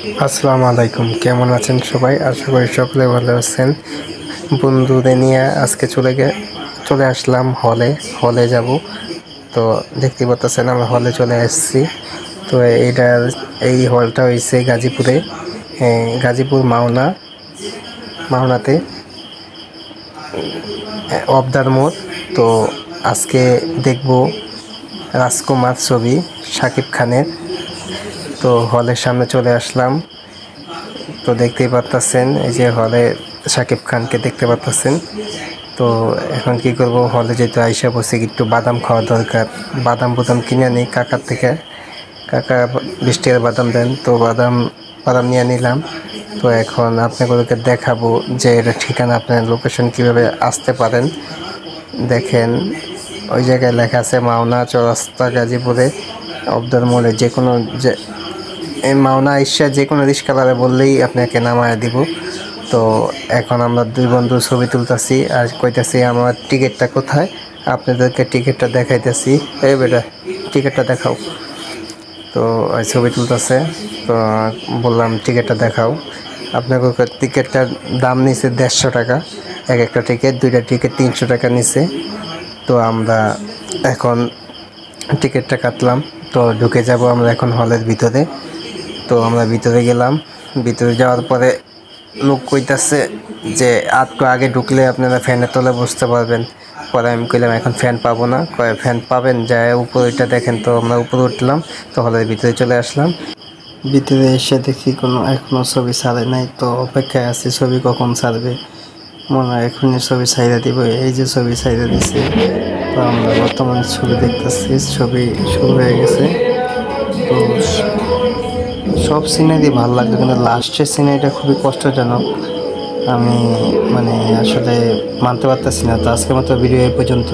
আসসালামু আলাইকুম, কেমন আছেন সবাই? আশা করি সকলে ভালো আছেন। বন্ধুদের নিয়ে আজকে চলে আসলাম হলে যাব। তো দেখতে পাচ্ছেন আমরা হলে চলে আসছি। তো এই হলটা হয়েছে গাজীপুরে, গাজীপুর মাওনাতে অবদার মোড়। তো আজকে দেখব রাজকুমার ছবি শাকিব খানের। তো হলের সামনে চলে আসলাম। তো দেখতেই পাচ্ছেন এই যে হলে শাকিব খানকে দেখতে পাচ্ছেন। তো এখন কি করব, হলে যেহেতু আইসা বসে একটু বাদাম খাওয়া দরকার। বাদাম কিনে নিই কাকার থেকে। কাকা 20 টাকার বাদাম দেন, তো বাদাম নিয়ে নিলাম। তো এখন আপনাদেরকে দেখাবো যে এটা ঠিকানা, আপনার লোকেশন কিভাবে আসতে পারেন। দেখেন ওই জায়গায় লেখা আছে মাওনা চৌরাস্তা গাজীপুরে অবদার মোড়ে। এই মাওনা আইসা যে কোনো রিস্কাওয়ালা বললেই আপনাকে নামায় দিব। তো এখন আমরা দুই বন্ধু ছবি তুলতেছি আর কইতাছি আমার টিকিটটা কোথায়। আপনাদেরকে টিকিটটা দেখাইতেছি। এই বেটা, টিকিটটা দেখাও। তো ছবি তুলতেছে। তো বললাম টিকিটটা দেখাও। আপনাকে টিকিটটার দাম নিছে 150 টাকা। একটা টিকিট, 2টা টিকিট 300 টাকা নিছে। তো আমরা এখন টিকিটটা কাটলাম। তো ঢুকে যাব আমরা এখন হলের ভিতরে। তো আমরা ভিতরে গেলাম। ভিতরে যাওয়ার পরে লোক কইতাছে যে একটু আগে ঢুকলে আপনারা ফ্যানের তলে বসতে পারবেন। পরে আমি কইলাম এখন ফ্যান পাবো না। কয় ফ্যান পাবেন, যায় উপরে ওইটা দেখেন। তো আমরা উপরে উঠলাম। তো হলের ভিতরে চলে আসলাম। ভিতরে এসে দেখি এখনো ছবি ছাড়ে নাই। তো অপেক্ষায় আছি ছবি কখন ছাড়বে। মনে হয় এখনই ছবি ছাইড়া দিব। এই যে ছবি ছাইড়া দিছে। তো আমরা বর্তমানে ছবি দেখতেছি, ছবি শুরু হয়ে গেছে। তো সব সিনারি ভালো লাগলো, কিন্তু লাস্টের সিনারিটা খুবই কষ্টজনক। আমি আসলে মানতে পারতেছি না। তো আজকের মতো ভিডিও এই পর্যন্ত।